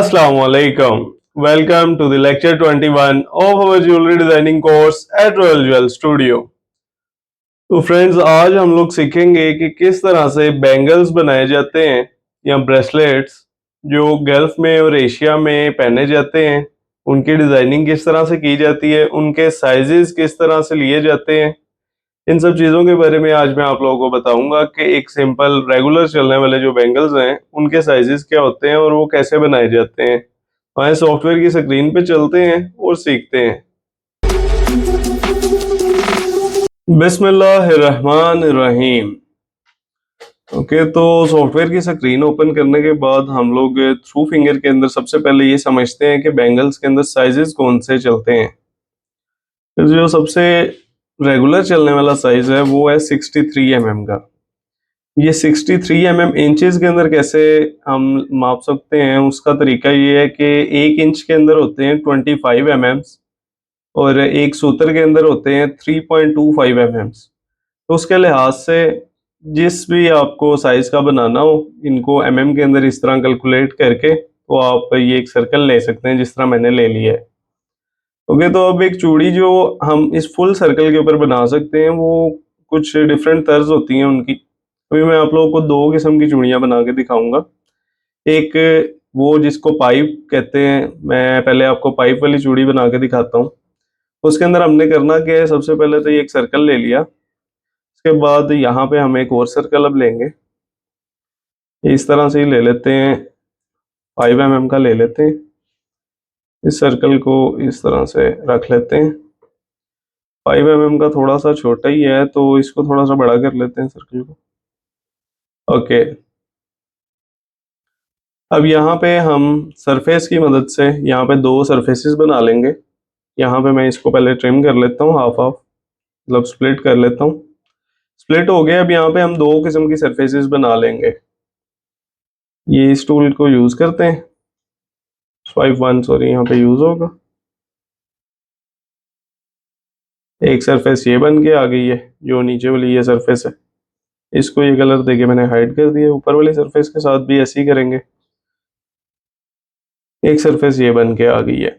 Assalamu alaikum. Welcome to the lecture 21 of our jewelry designing course at Royal Jewel Studio. तो friends, आज हम लोग सीखेंगे कि किस तरह से बैंगल्स बनाए जाते हैं या ब्रेसलेट्स जो गल्फ में और एशिया में पहने जाते हैं, उनकी डिजाइनिंग किस तरह से की जाती है, उनके साइजेस किस तरह से लिए जाते हैं। इन सब चीज़ों के बारे में आज मैं आप लोगों को बताऊंगा कि एक सिंपल रेगुलर चलने वाले जो बैंगल्स हैं उनके साइजेस क्या होते हैं और वो कैसे बनाए जाते हैं। वहाँ सॉफ्टवेयर की स्क्रीन पे चलते हैं और सीखते हैं। बिस्मिल्लाहिर्रहमानिर्रहीम। ओके, तो सॉफ्टवेयर की स्क्रीन ओपन करने के बाद हम लोग थ्रू फिंगर के अंदर सबसे पहले ये समझते हैं कि बैंगल्स के अंदर साइजेस कौन से चलते हैं। फिर जो सबसे रेगुलर चलने वाला साइज है वो है 63 mm का। ये 63 mm इंचेस के अंदर कैसे हम माप सकते हैं, उसका तरीका ये है कि 1 इंच के अंदर होते हैं 25 mm और एक सूत्र के अंदर होते हैं 3.25 mm। तो उसके लिहाज से जिस भी आपको साइज का बनाना हो, इनको के अंदर इस तरह कैलकुलेट करके तो आप ये एक सर्कल ले सकते हैं जिस तरह मैंने ले लिया है। ओके, तो अब एक चूड़ी जो हम इस फुल सर्कल के ऊपर बना सकते हैं वो कुछ डिफरेंट तर्ज होती हैं उनकी। अभी मैं आप लोगों को दो किस्म की चूड़ियाँ बना के दिखाऊंगा। एक वो जिसको पाइप कहते हैं, मैं पहले आपको पाइप वाली चूड़ी बना के दिखाता हूँ। उसके अंदर हमने करना क्या है, सबसे पहले तो ये एक सर्कल ले लिया। उसके बाद यहाँ पे हम एक और सर्कल अब लेंगे, इस तरह से ही ले लेते हैं, 5 mm का ले लेते हैं। इस सर्कल को इस तरह से रख लेते हैं। 5 mm का थोड़ा सा छोटा ही है तो इसको थोड़ा सा बड़ा कर लेते हैं सर्कल को। ओके, अब यहाँ पे हम सरफेस की मदद से यहाँ पे दो सरफेसेस बना लेंगे। यहाँ पे मैं इसको पहले ट्रिम कर लेता हूँ, हाफ हाफ मतलब स्प्लिट कर लेता हूँ। स्प्लिट हो गया। अब यहाँ पे हम दो किस्म की सरफेसेस बना लेंगे। ये इस टूल को यूज करते हैं, स्वाइप 1 सॉरी यहाँ पे यूज होगा। एक सरफेस ये बन के आ गई है, जो नीचे वाली ये सरफेस है इसको ये कलर देके मैंने हाइड कर दिया। ऊपर वाली सरफेस के साथ भी ऐसे ही करेंगे। एक सरफेस ये बन के आ गई है।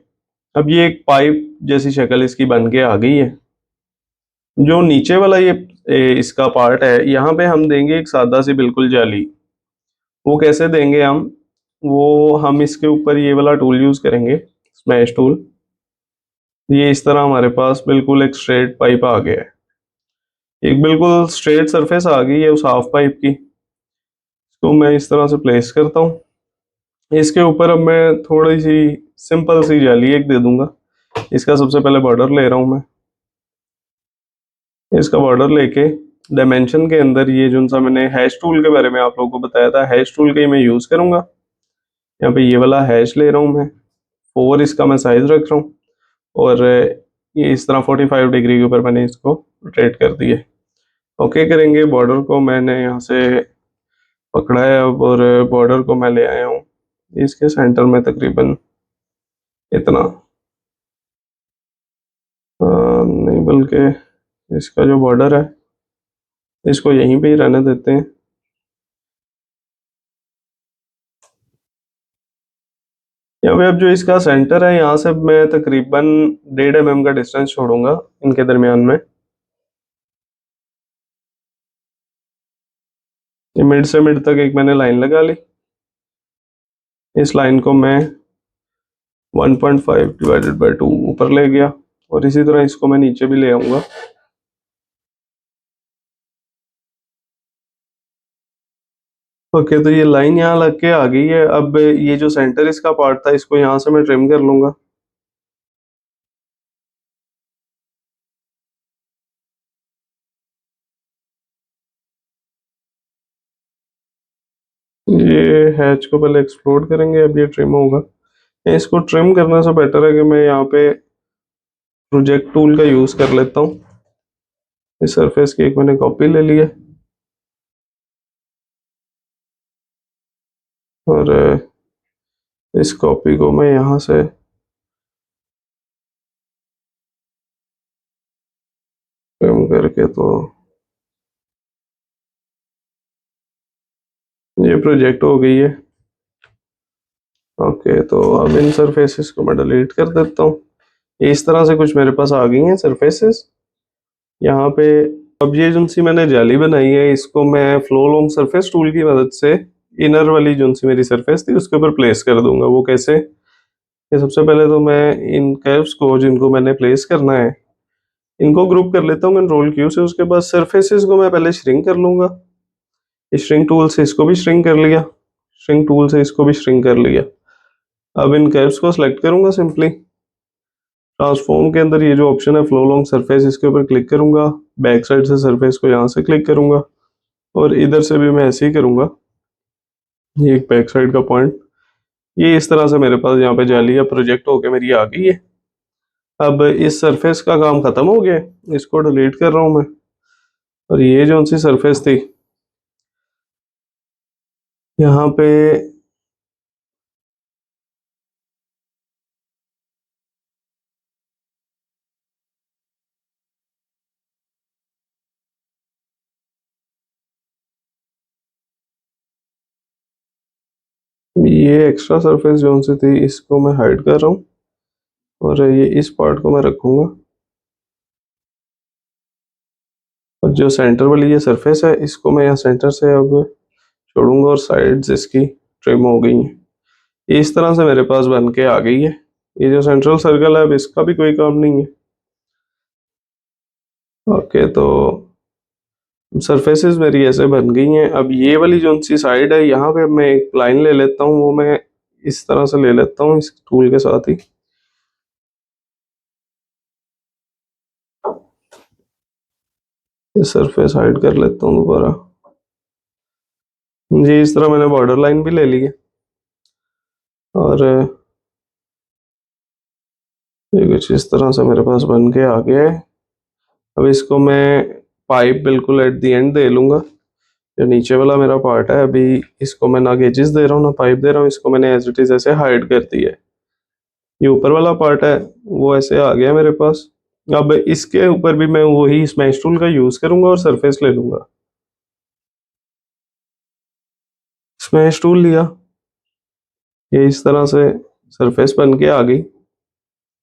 अब ये एक पाइप जैसी शक्ल इसकी बन के आ गई है। जो नीचे वाला ये इसका पार्ट है, यहाँ पे हम देंगे एक सादा सी बिल्कुल जाली। वो कैसे देंगे हम इसके ऊपर ये वाला टूल यूज करेंगे, स्मैश टूल। ये इस तरह हमारे पास बिल्कुल एक स्ट्रेट पाइप आ गया है। एक बिल्कुल स्ट्रेट सरफेस आ गई है उस हाफ पाइप की। तो मैं इस तरह से प्लेस करता हूँ। इसके ऊपर अब मैं थोड़ी सी सिंपल सी जाली एक दे दूंगा। इसका सबसे पहले बॉर्डर ले रहा हूँ मैं। इसका बॉर्डर लेके डायमेंशन के अंदर ये जो सा मैंने हैश टूल के बारे में आप लोगों को बताया था, हैश टूल का ही मैं यूज करूंगा। यहाँ पे ये वाला हैश ले रहा हूँ मैं, 4 इसका मैं साइज रख रहा हूँ। और ये इस तरह 45 डिग्री के ऊपर मैंने इसको रोटेट कर दिया। ओके करेंगे। बॉर्डर को मैंने यहाँ से पकड़ा है अब और बॉर्डर को मैं ले आया हूँ इसके सेंटर में तकरीबन इतना, नहीं बल्कि इसका जो बॉर्डर है इसको यहीं पे ही रहने देते हैं। यहाँ पे अब जो इसका सेंटर है, यहाँ से मैं तकरीबन 1.5 mm का डिस्टेंस छोड़ूंगा इनके दरमियान में। ये मिड से मिड तक एक मैंने लाइन लगा ली। इस लाइन को मैं 1.5 डिवाइडेड बाई 2 ऊपर ले गया और इसी तरह इसको मैं नीचे भी ले आऊंगा। ओके, तो ये लाइन यहाँ लग के आ गई है। अब ये जो सेंटर इसका पार्ट था इसको यहाँ से मैं ट्रिम कर लूंगा। ये हैच को पहले एक्सप्लोड करेंगे, अब ये ट्रिम होगा। इसको ट्रिम करने से बेटर है कि मैं यहाँ पे प्रोजेक्ट टूल का यूज कर लेता हूँ। इस सरफेस की एक मैंने कॉपी ले ली है और इस कॉपी को मैं यहाँ से ट्रिम करके तो ये प्रोजेक्ट हो गई है। ओके, तो अब इन सरफेसेस को मैं डिलीट कर देता हूँ। इस तरह से कुछ मेरे पास आ गई हैं सरफेसेस यहाँ पे। अब ये जो सी मैंने जाली बनाई है इसको मैं फ्लो लॉन्ग सरफेस टूल की मदद से इनर वाली जो सी मेरी सरफेस थी उसके ऊपर प्लेस कर दूंगा। वो कैसे? ये सबसे पहले तो मैं इन कर्व्स को जिनको मैंने प्लेस करना है इनको ग्रुप कर लेता हूँ कंट्रोल क्यू से। उसके बाद सरफेसेस को मैं पहले श्रिंक कर लूंगा। इस श्रिंक टूल से इसको भी श्रिंक कर लिया, श्रिंक टूल से इसको भी श्रिंक कर लिया। अब इन कर्व्स को सिलेक्ट करूंगा सिंपली। ट्रांसफॉर्म के अंदर ये जो ऑप्शन है फ्लो लॉन्ग सरफेस इसके ऊपर क्लिक करूंगा। बैक साइड से सरफेस को यहाँ से क्लिक करूंगा और इधर से भी मैं ऐसे ही करूंगा। ये एक बैक साइड का पॉइंट, ये इस तरह से मेरे पास यहाँ पे जाली या प्रोजेक्ट होके मेरी आ गई है। अब इस सरफेस का काम खत्म हो गया, इसको डिलीट कर रहा हूँ मैं। और ये जो सी सरफेस थी यहाँ पे ये एक्स्ट्रा सरफेस जो सी थी इसको मैं हाइड कर रहा हूँ और ये इस पार्ट को मैं रखूंगा। और जो सेंटर वाली ये सरफेस है इसको मैं यहाँ सेंटर से अब छोड़ूंगा और साइड्स इसकी ट्रिम हो गई हैं। इस तरह से मेरे पास बन के आ गई है। ये जो सेंट्रल सर्कल है अब इसका भी कोई काम नहीं है। ओके, तो सरफेसेस मेरी ऐसे बन गई हैं। अब ये वाली जो सी साइड है यहाँ पे मैं एक लाइन ले लेता हूँ, वो मैं इस तरह से ले लेता हूँ इस टूल के साथ ही। ये सरफेस हाइड कर लेता हूँ दोबारा जी। इस तरह मैंने बॉर्डर लाइन भी ले ली है और ये कुछ इस तरह से मेरे पास बन के आ गया है। अब इसको मैं पाइप बिल्कुल एट द एंड दे लूँगा। जो नीचे वाला मेरा पार्ट है अभी इसको मैं ना गेजेस दे रहा हूँ ना पाइप दे रहा हूँ, इसको मैंने एज इट इज ऐसे हाइड कर दिया है। ये ऊपर वाला पार्ट है वो ऐसे आ गया मेरे पास। अब इसके ऊपर भी मैं वही स्मैश टूल का यूज करूंगा और सरफेस ले लूंगा। स्मैश टूल लिया, ये इस तरह से सरफेस बन के आ गई।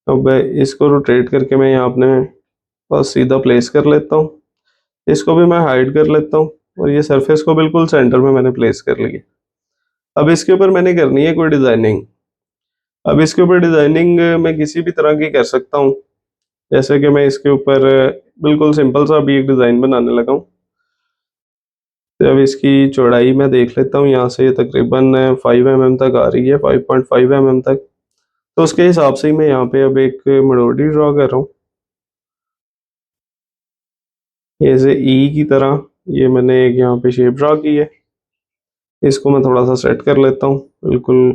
अब इसको रोटेट करके मैं यहाँ अपने पास सीधा प्लेस कर लेता हूँ। इसको भी मैं हाइड कर लेता हूँ और ये सरफेस को बिल्कुल सेंटर में मैंने प्लेस कर लिया। अब इसके ऊपर मैंने करनी है कोई डिजाइनिंग। अब इसके ऊपर डिजाइनिंग मैं किसी भी तरह की कर सकता हूँ। जैसे कि मैं इसके ऊपर बिल्कुल सिंपल सा अभी एक डिजाइन बनाने लगा हूँ। तो अब इसकी चौड़ाई मैं देख लेता हूँ, यहाँ से तकरीबन 5 mm तक आ रही है, 5.5 mm तक। तो उसके हिसाब से ही मैं यहाँ पे अब एक मड़ोडी ड्रॉ कर रहा हूँ। जैसे ई की तरह ये मैंने एक यहाँ पे शेप ड्रॉ की है। इसको मैं थोड़ा सा सेट कर लेता हूँ, बिल्कुल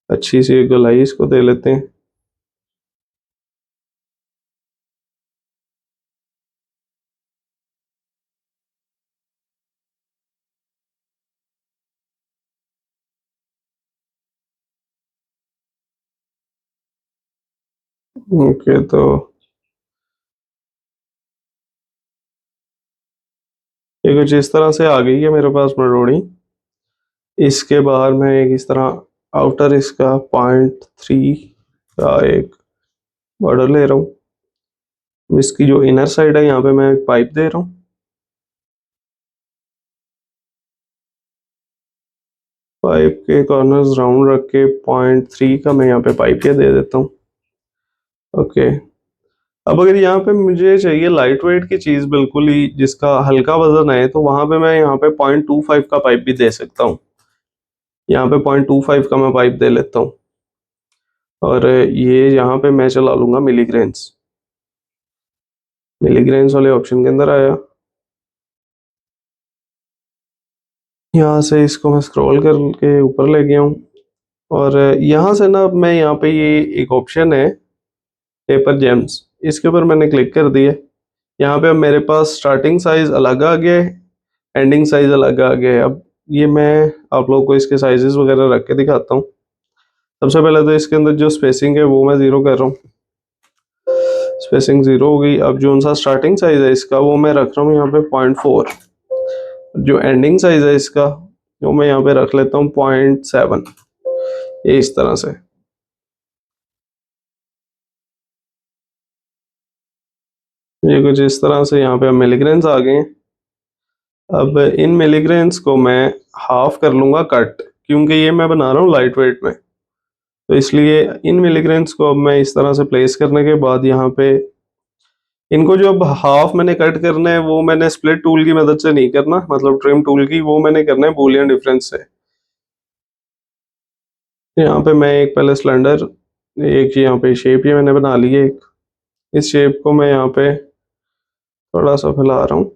अच्छी सी गोलाई इसको दे लेते हैं। ओके, तो ये कुछ इस तरह से आ गई है मेरे पास मड़ोड़ी। इसके बाहर मैं एक इस तरह आउटर इसका 0.3 का एक बॉर्डर ले रहा हूँ। इसकी जो इनर साइड है यहाँ पे मैं एक पाइप दे रहा हूँ। पाइप के कॉर्नर्स राउंड रख के 0.3 का मैं यहाँ पे पाइप ये दे देता हूँ। ओके, अब अगर यहाँ पे मुझे चाहिए लाइट वेट की चीज़ बिल्कुल ही जिसका हल्का वजन है तो वहां पे मैं यहाँ पे 0.25 का पाइप भी दे सकता हूँ। यहाँ पे 0.25 का मैं पाइप दे लेता हूँ और ये यहाँ पे मैं चला लूंगा मिलीग्रेन्स। मिलीग्रेन्स वाले ऑप्शन के अंदर आया, यहाँ से इसको मैं स्क्रॉल करके ऊपर ले गया हूँ और यहाँ से ना मैं यहाँ पे ये एक ऑप्शन है पेपर जेम्स, इसके ऊपर मैंने क्लिक कर दिया। यहाँ पे अब मेरे पास स्टार्टिंग साइज अलग आ गया है, एंडिंग साइज अलग आ गया है। अब ये मैं आप लोग को इसके साइजेस वगैरह रख के दिखाता हूँ। सबसे पहले तो इसके अंदर जो स्पेसिंग है वो मैं 0 कर रहा हूँ, स्पेसिंग 0 हो गई। अब जो सा स्टार्टिंग साइज है इसका वो मैं रख रहा हूँ यहाँ पे 0.4। जो एंडिंग साइज है इसका वो मैं यहाँ पे रख लेता हूँ 0.7। ये इस तरह से। ये कुछ इस तरह से यहाँ पे अब मिलीग्रेन्स आ गए हैं। अब इन मिलीग्रेन्स को मैं हाफ कर लूँगा कट, क्योंकि ये मैं बना रहा हूँ लाइट वेट में, तो इसलिए इन मिलीग्रेन्स को अब मैं इस तरह से प्लेस करने के बाद यहाँ पे इनको जो अब हाफ मैंने कट करना है वो मैंने स्प्लिट टूल की मदद से नहीं करना, मतलब ट्रिम टूल की, वो मैंने करना है बूलियन डिफरेंस से। यहाँ पे मैं एक पहले सिलेंडर, एक यहाँ पे शेप ये मैंने बना ली है एक, इस शेप को मैं यहाँ पे थोड़ा सा फैला रहा हूँ।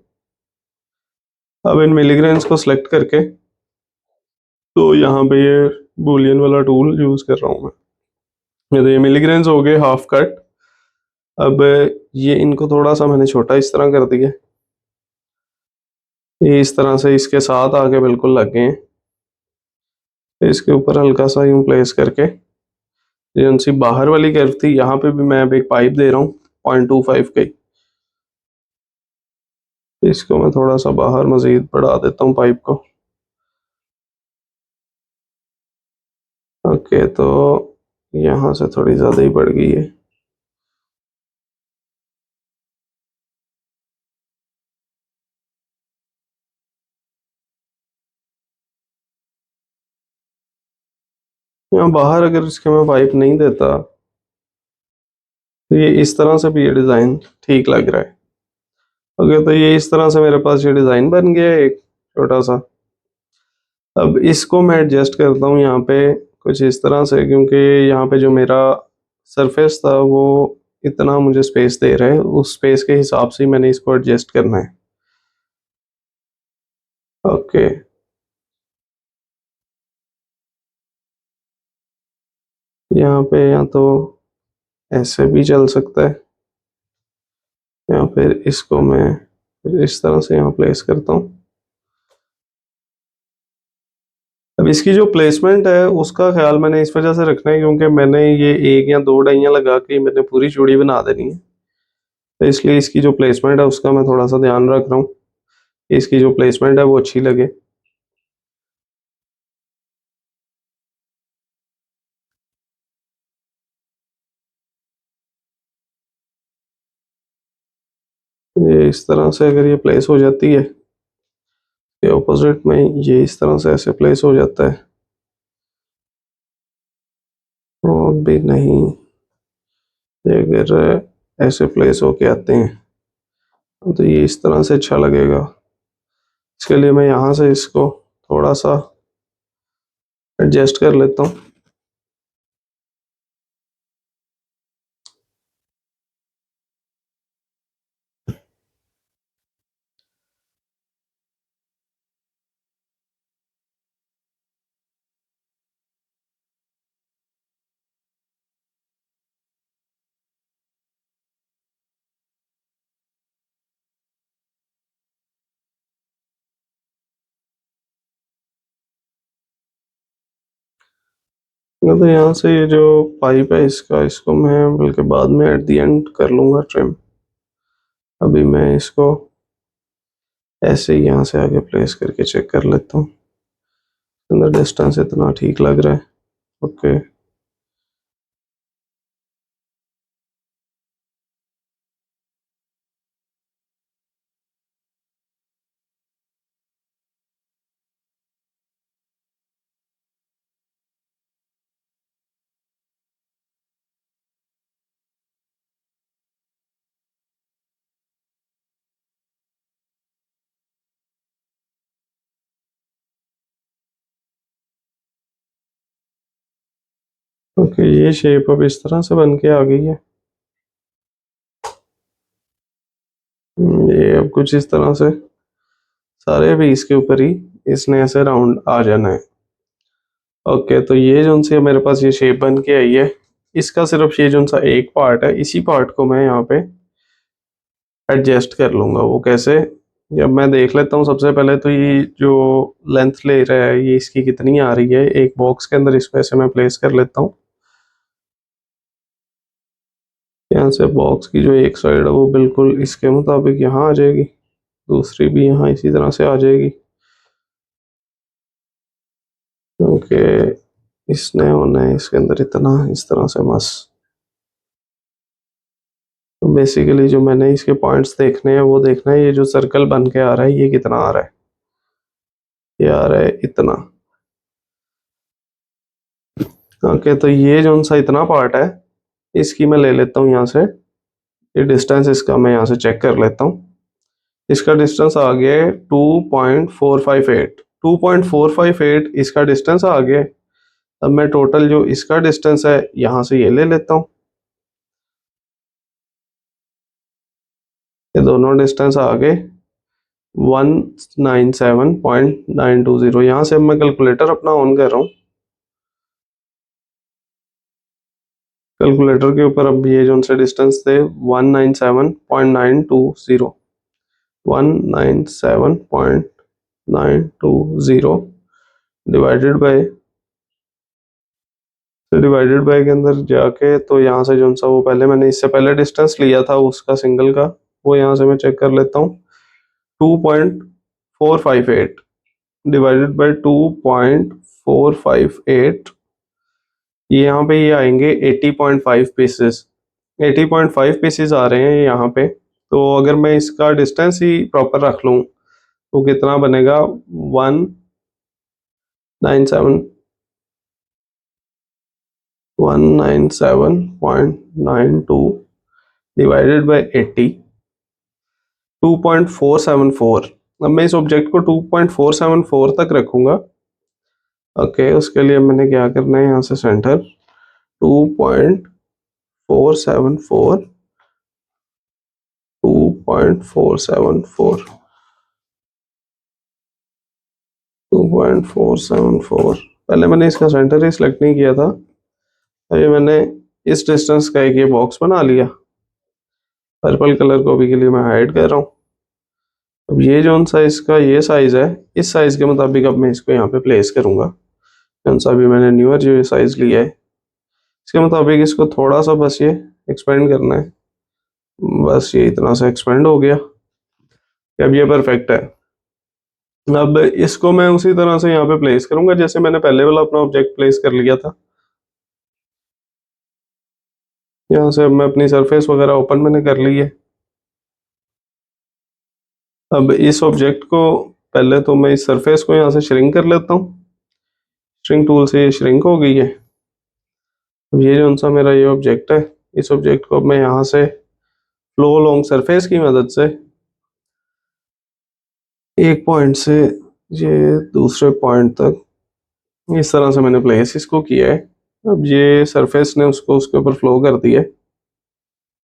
अब इन मिलीग्रेन्स को सिलेक्ट करके तो यहाँ पे ये बूलियन वाला टूल यूज कर रहा हूँ मैं। ये तो ये मिलीग्रेन्स हो गए हाफ कट। अब ये इनको थोड़ा सा मैंने छोटा इस तरह कर दिया, ये इस तरह से इसके साथ आके बिल्कुल लग गए हैं। फिर इसके ऊपर हल्का सा यूं प्लेस करके ये उनसी बाहर वाली कर्व थी, यहाँ पे भी मैं अब एक पाइप दे रहा हूँ 0.25 की। इसको मैं थोड़ा सा बाहर मजीद बढ़ा देता हूँ पाइप को। ओके, तो यहाँ से थोड़ी ज़्यादा ही बढ़ गई है। यहाँ बाहर अगर इसके मैं पाइप नहीं देता तो ये इस तरह से भी ये डिज़ाइन ठीक लग रहा है। ओके, तो ये इस तरह से मेरे पास ये डिज़ाइन बन गया है एक छोटा सा। अब इसको मैं एडजस्ट करता हूँ यहाँ पे कुछ इस तरह से, क्योंकि यहाँ पे जो मेरा सरफेस था वो इतना मुझे स्पेस दे रहा है, उस स्पेस के हिसाब से ही मैंने इसको एडजस्ट करना है। ओके, यहाँ पे या तो ऐसे भी चल सकता है, या फिर इसको मैं इस तरह से यहाँ प्लेस करता हूँ। अब इसकी जो प्लेसमेंट है उसका ख्याल मैंने इस वजह से रखना है क्योंकि मैंने ये एक या दो डाइयाँ लगा के मैंने पूरी चूड़ी बना देनी है, तो इसलिए इसकी जो प्लेसमेंट है उसका मैं थोड़ा सा ध्यान रख रहा हूँ, इसकी जो प्लेसमेंट है वो अच्छी लगे। ये इस तरह से अगर ये प्लेस हो जाती है, ये ऑपोजिट में ये इस तरह से ऐसे प्लेस हो जाता है, और भी नहीं, ये अगर ऐसे प्लेस होके आते हैं तो ये इस तरह से अच्छा लगेगा। इसके लिए मैं यहाँ से इसको थोड़ा सा एडजस्ट कर लेता हूँ। तो यहाँ से ये जो पाइप है इसका, इसको मैं बल्कि बाद में एट दी एंड कर लूँगा ट्रिम। अभी मैं इसको ऐसे ही यहाँ से आगे प्लेस करके चेक कर लेता हूँ, अंदर डिस्टेंस इतना ठीक लग रहा है। ओके, ओके, ये शेप अब इस तरह से बन के आ गई है। ये अब कुछ इस तरह से सारे भी इसके ऊपर ही इसने ऐसे राउंड आ जाना है। ओके, तो ये जो से मेरे पास ये शेप बन के आई है, इसका सिर्फ ये जो सा एक पार्ट है, इसी पार्ट को मैं यहाँ पे एडजस्ट कर लूँगा। वो कैसे, जब मैं देख लेता हूँ सबसे पहले तो ये जो लेंथ ले रहा है ये इसकी कितनी आ रही है, एक बॉक्स के अंदर इसको ऐसे मैं प्लेस कर लेता हूँ। यहाँ से बॉक्स की जो एक साइड है वो बिल्कुल इसके मुताबिक यहाँ आ जाएगी, दूसरी भी यहाँ इसी तरह से आ जाएगी। ओके, इसने होना है इसके अंदर इतना, इस तरह से बस। तो बेसिकली जो मैंने इसके पॉइंट्स देखने हैं वो देखना है, ये जो सर्कल बन के आ रहा है ये कितना आ रहा है, ये आ रहा है इतना। ओके, तो ये जो सा इतना पार्ट है इसकी मैं ले लेता हूँ यहाँ से, ये डिस्टेंस इसका मैं यहाँ से चेक कर लेता हूँ। इसका डिस्टेंस आ गया है 2.458, 2.458 इसका डिस्टेंस आ गया है। अब मैं टोटल जो इसका डिस्टेंस है यहाँ से ये ले लेता हूँ, ये दोनों डिस्टेंस आ गए 197.920। यहाँ से अब मैं कैलकुलेटर अपना ऑन कर रहा हूँ। कैलकुलेटर के ऊपर अब ये जो से डिस्टेंस थे 197.920, 197.920 डिवाइडेड बाय के अंदर जाके, तो यहाँ से जो सा वो पहले मैंने इससे पहले डिस्टेंस लिया था उसका सिंगल का, वो यहाँ से मैं चेक कर लेता हूँ। 2.458 डिवाइडेड बाय 2.458, ये यहाँ पे ये आएंगे 80.5 पीसेस, 80.5 पीसेस आ रहे हैं यहाँ पे। तो अगर मैं इसका डिस्टेंस ही प्रॉपर रख लूँ तो कितना बनेगा, 197.92 डिवाइडेड बाय 80, 2.474। अब मैं इस ऑब्जेक्ट को 2.474 तक रखूंगा। ओके, उसके लिए मैंने क्या करना है, यहाँ से सेंटर 2.474, 2.474, 2.474। पहले मैंने इसका सेंटर ही सिलेक्ट नहीं किया था, अभी मैंने इस डिस्टेंस का एक ये बॉक्स बना लिया। पर्पल कलर को अभी के लिए मैं हाइड कर रहा हूँ। अब ये जो सा इसका ये साइज है, इस साइज के मुताबिक अब मैं इसको यहाँ पे प्लेस करूंगा। कौन सा अभी मैंने न्यूअर जो साइज लिया है इसके मुताबिक इसको थोड़ा सा बस ये एक्सपेंड करना है, बस ये इतना सा एक्सपेंड हो गया। अब ये परफेक्ट है। अब इसको मैं उसी तरह से यहाँ पे प्लेस करूंगा जैसे मैंने पहले वाला अपना ऑब्जेक्ट प्लेस कर लिया था। यहाँ से अब मैं अपनी सरफेस वगैरह ओपन मैंने कर ली है। अब इस ऑब्जेक्ट को पहले तो मैं इस सरफेस को यहाँ से श्रिंक कर लेता हूँ, श्रिंक टूल से ये श्रिंक हो गई है। अब ये जो सा मेरा ये ऑब्जेक्ट है, इस ऑब्जेक्ट को अब मैं यहाँ से फ्लो लॉन्ग सरफेस की मदद से एक पॉइंट से ये दूसरे पॉइंट तक इस तरह से मैंने प्लेस इसको किया है। अब ये सरफेस ने उसको उसके ऊपर फ्लो कर दिया है,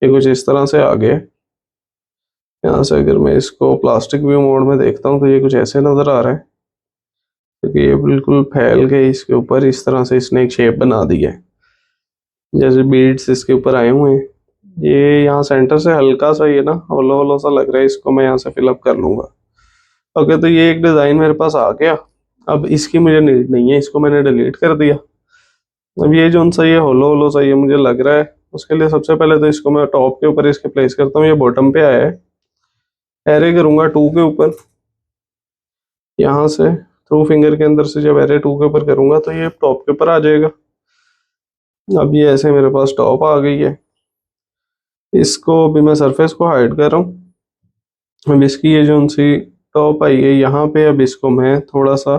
ये कुछ इस तरह से आ गया। यहाँ से अगर मैं इसको प्लास्टिक व्यू मोड में देखता हूँ तो ये कुछ ऐसे नज़र आ रहा है, क्योंकि ये बिल्कुल फैल के इसके ऊपर इस तरह से इसने एक शेप बना दी है, जैसे बीड्स इसके ऊपर आए हुए हैं। ये यहाँ सेंटर से हल्का सा ये ना होलो होलो सा लग रहा है, इसको मैं यहाँ से फिलअप कर लूँगा। ओके, तो ये एक डिज़ाइन मेरे पास आ गया। अब इसकी मुझे नीड नहीं है, इसको मैंने डिलीट कर दिया। अब ये जो सा ये होलो होलो सा ये मुझे लग रहा है, उसके लिए सबसे पहले तो इसको मैं टॉप के ऊपर इसके प्लेस करता हूँ। ये बॉटम पे आया है, एरे करूँगा 2 के ऊपर, यहाँ से थ्रू फिंगर के अंदर से जब एरे 2 के ऊपर करूँगा तो ये टॉप के ऊपर आ जाएगा। अब ये ऐसे मेरे पास टॉप आ गई है। इसको अभी मैं सरफेस को हाइड कर रहा हूँ। अब इसकी ये जो सी टॉप आई है यहाँ पे, अब इसको मैं थोड़ा सा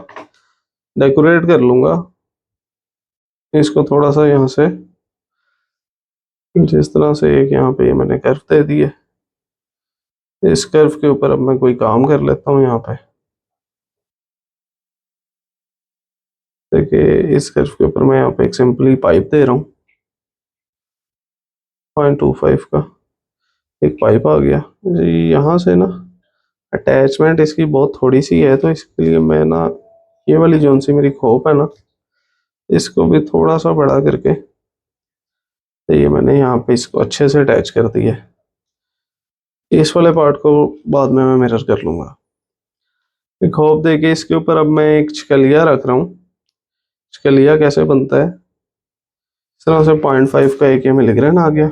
डेकोरेट कर लूँगा। इसको थोड़ा सा यहाँ से जिस तरह से एक यहाँ पे मैंने कर्व दे दी है, इस कर्व के ऊपर अब मैं कोई काम कर लेता हूँ। यहाँ पे देखिए, इस कर्व के ऊपर मैं यहाँ पे एक सिंपली पाइप दे रहा हूँ, 0.25 का एक पाइप आ गया जी। यहाँ से ना अटैचमेंट इसकी बहुत थोड़ी सी है, तो इसके लिए मैं ना ये वाली जो सी मेरी खोप है ना, इसको भी थोड़ा सा बड़ा करके तो ये मैंने यहाँ पे इसको अच्छे से अटैच कर दिया है। इस वाले पार्ट को बाद में मैं मिरर कर लूँगा। एक खोप दे के इसके ऊपर अब मैं एक छिकलिया रख रहा हूँ। छिकलिया कैसे बनता है, इस तरह से 0.5 का एक ये मिलीग्रेन आ गया।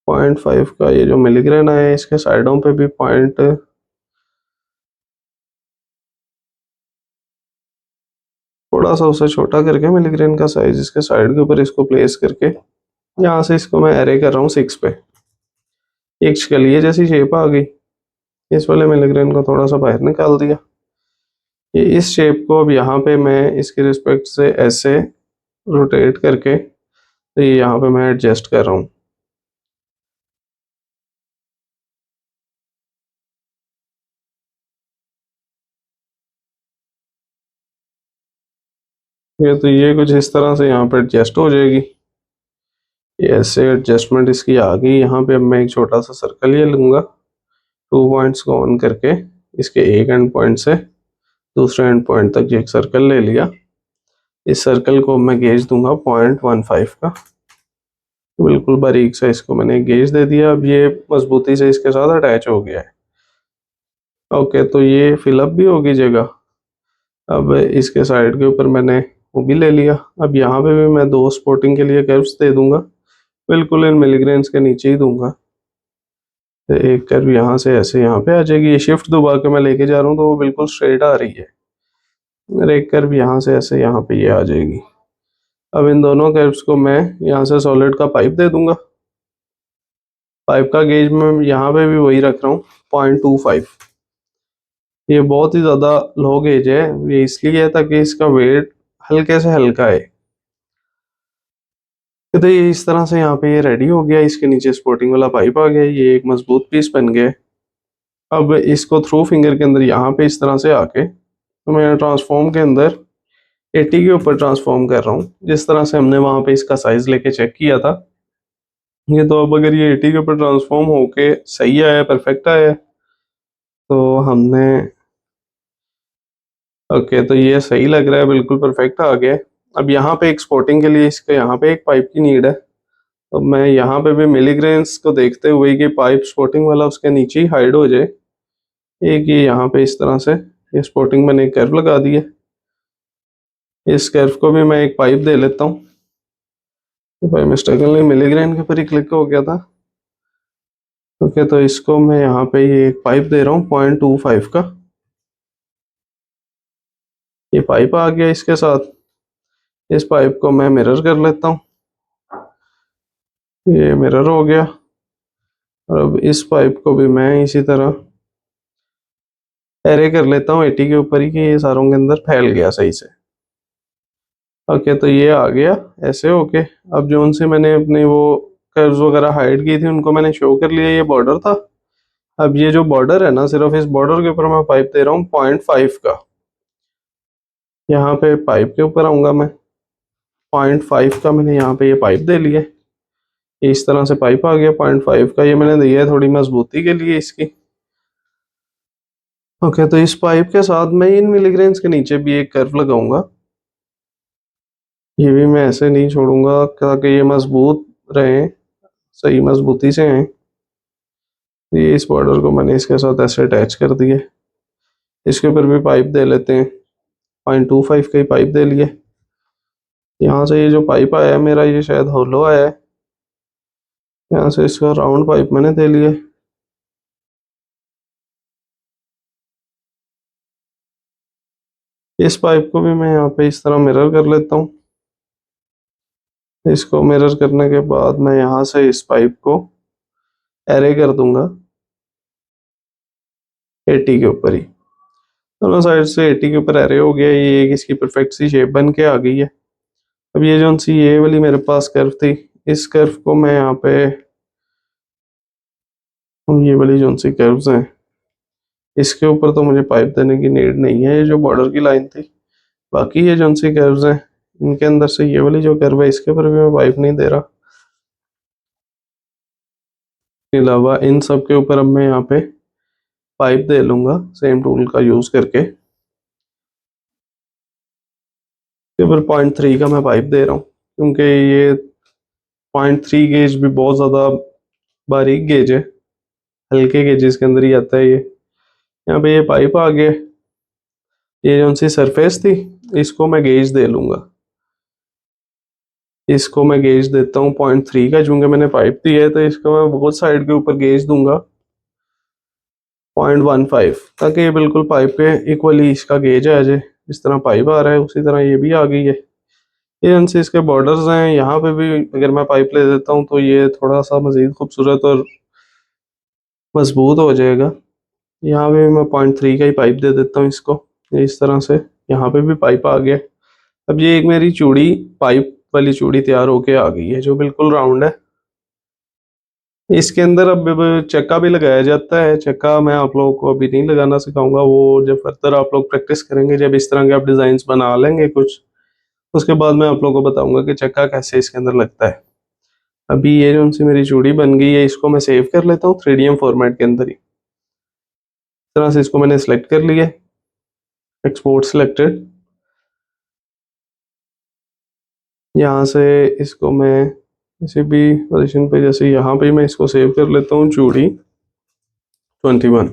0.5 का ये जो मिलीग्रेन आया है, इसके साइडों पे भी पॉइंट थोड़ा थोड़ा सा उसे छोटा करके मिलीग्रेन का साइज इसके साइड के ऊपर इसको प्लेस करके यहाँ से इसको मैं एरे कर रहा हूँ 6 पे। एक शिकलिये जैसी शेप आ गई। इस वाले मिलीग्रेन को थोड़ा सा बाहर निकाल दिया। ये इस शेप को अब यहाँ पे मैं इसके रिस्पेक्ट से ऐसे रोटेट करके तो ये यहाँ पे मैं एडजस्ट कर रहा हूँ। ये तो ये कुछ इस तरह से यहाँ पे एडजस्ट हो जाएगी। ये ऐसे एडजस्टमेंट इसकी आ गई। यहाँ पे अब मैं एक छोटा सा सर्कल ये लूँगा, 2 पॉइंट्स को ऑन करके इसके एक एंड पॉइंट से दूसरे एंड पॉइंट तक एक सर्कल ले लिया। इस सर्कल को मैं गेज दूंगा 0.15 का, बिल्कुल बारीक से इसको मैंने गेज दे दिया। अब ये मजबूती से इसके साथ अटैच हो गया है। ओके, तो ये फिलअप भी होगी जगह। अब इसके साइड के ऊपर मैंने वो भी ले लिया। अब यहाँ पे भी मैं 2 स्पोर्टिंग के लिए कर्व्स दे दूंगा, बिल्कुल इन मिलीग्रेन्स के नीचे ही दूंगा। तो एक कर्व यहाँ से ऐसे यहाँ पे आ जाएगी। ये शिफ्ट दबा के मैं लेके जा रहा हूँ तो वो बिल्कुल स्ट्रेट आ रही है। और एक कर्व यहाँ से ऐसे यहाँ पे ये आ जाएगी। अब इन दोनों कर्व्स को मैं यहाँ से सॉलिड का पाइप दे दूंगा। पाइप का गेज मैं यहाँ पे भी वही रख रहा हूँ, 0.25। ये बहुत ही ज़्यादा लो गेज है। ये इसलिए है ताकि इसका वेट हल्के से हल्का है। तो ये इस तरह से यहाँ पे ये रेडी हो गया। इसके नीचे स्पोर्टिंग वाला पाइप आ गया। ये एक मजबूत पीस बन गया। अब इसको थ्रू फिंगर के अंदर यहाँ पे इस तरह से आके तो मैं ट्रांसफॉर्म के अंदर 80 के ऊपर ट्रांसफॉर्म कर रहा हूँ, जिस तरह से हमने वहाँ पे इसका साइज लेके चेक किया था। ये तो अब अगर ये 80 के ऊपर ट्रांसफॉर्म होके सही आया, परफेक्ट आया, तो हमने ओके, तो ये सही लग रहा है, बिल्कुल परफेक्ट आ गया। अब यहाँ पे एक्सपोर्टिंग के लिए इसके यहाँ पे एक पाइप की नीड है। तो मैं यहाँ पे भी मिलीग्रेन्स को देखते हुए कि पाइप स्पोर्टिंग वाला उसके नीचे ही हाइड हो जाए, एक ये यहाँ पे इस तरह से ये स्पोर्टिंग मैंने एक कर्व लगा दी है। इस कर्व को भी मैं एक पाइप दे लेता हूँ। तो भाई मिस्टेकनली मिलीग्रेन के ऊपर ही क्लिक हो गया था। ओके, तो इसको मैं यहाँ पे ये एक पाइप दे रहा हूँ 0.25 का। ये पाइप आ गया इसके साथ। इस पाइप को मैं मिरर कर लेता हूँ। ये मिरर हो गया। और अब इस पाइप को भी मैं इसी तरह एरे कर लेता हूँ 80 के ऊपर ही कि ये सारों के अंदर फैल गया सही से। ओके, तो ये आ गया ऐसे होके। अब जो उनसे मैंने अपने वो कर्व्स वगैरह हाइड की थी उनको मैंने शो कर लिया। ये बॉर्डर था। अब ये जो बॉर्डर है ना, सिर्फ इस बॉर्डर के ऊपर मैं पाइप दे रहा हूँ 0.5 का। यहाँ पे पाइप के ऊपर आऊंगा मैं, 0.5 का मैंने यहाँ पे ये पाइप दे लिया। इस तरह से पाइप आ गया 0.5 का। ये मैंने दिया है थोड़ी मजबूती के लिए इसकी। ओके, तो इस पाइप के साथ मैं इन मिलीग्रेन्स के नीचे भी एक कर्व लगाऊंगा। ये भी मैं ऐसे नहीं छोड़ूंगा ताकि ये मजबूत रहे, सही मजबूती से हैं। तो ये इस बॉर्डर को मैंने इसके साथ ऐसे अटैच कर दिया। इसके ऊपर भी पाइप दे लेते हैं, 0.25 का ही पाइप दे लिए। यहाँ से ये जो पाइप आया है मेरा, ये शायद होलो आया है। यहाँ से इसका राउंड पाइप मैंने दे लिया। इस पाइप को भी मैं यहाँ पे इस तरह मिरर कर लेता हूँ। इसको मिरर करने के बाद मैं यहाँ से इस पाइप को एरे कर दूंगा 80 के ऊपर ही। दोनों साइड से 80 के ऊपर एरे हो गया। ये एक इसकी परफेक्ट सी शेप बन के आ गई है। अब ये जो सी ये वाली मेरे पास कर्व थी, इस कर्व को मैं यहाँ पे ये वाली जो सी कर्व्स हैं इसके ऊपर तो मुझे पाइप देने की नीड नहीं है। ये जो बॉर्डर की लाइन थी, बाकी ये जो सी कर्व्स हैं इनके अंदर से ये वाली जो कर्व है इसके ऊपर भी मैं पाइप नहीं दे रहा। इसके अलावा इन सब के ऊपर अब मैं यहाँ पे पाइप दे लूंगा सेम टूल का यूज करके। इसके ऊपर 0.3 का मैं पाइप दे रहा हूँ क्योंकि ये 0.3 गेज भी बहुत ज़्यादा बारीक गेज है, हल्के गेजेस के अंदर ही आता है ये। यहाँ पे ये पाइप आ गया। ये जो सी सरफेस थी इसको मैं गेज दे लूंगा। इसको मैं गेज देता हूँ 0.3 का, चूंकि मैंने पाइप दी है तो इसको मैं बहुत साइड के ऊपर गेज दूंगा 0.15, ताकि ये बिल्कुल पाइप के इक्वली इसका गेज आ जाए। जिस तरह पाइप आ रहा है उसी तरह ये भी आ गई है। ये उनसे इसके बॉर्डर्स हैं, यहाँ पे भी अगर मैं पाइप ले देता हूँ तो ये थोड़ा सा मज़ीद खूबसूरत और मजबूत हो जाएगा। यहाँ पे मैं 0.3 का ही पाइप दे देता हूँ इसको। ये इस तरह से यहाँ पे भी पाइप आ गया। अब ये एक मेरी चूड़ी पाइप वाली चूड़ी तैयार होके आ गई है जो बिल्कुल राउंड है। इसके अंदर अब चक्का भी लगाया जाता है। चक्का मैं आप लोगों को अभी नहीं लगाना सिखाऊंगा, वो जब फर्दर आप लोग प्रैक्टिस करेंगे, जब इस तरह के आप डिजाइन बना लेंगे कुछ, उसके बाद मैं आप लोगों को बताऊंगा कि चक्का कैसे इसके अंदर लगता है। अभी ये जो सी मेरी चूड़ी बन गई है, इसको मैं सेव कर लेता हूँ 3DM फॉर्मेट के अंदर ही। इस तरह से इसको मैंने सेलेक्ट कर लिया, एक्सपोर्ट सिलेक्टेड। यहाँ से इसको मैं किसी भी पोजीशन पे, जैसे यहाँ पे मैं इसको सेव कर लेता हूँ चूड़ी 21।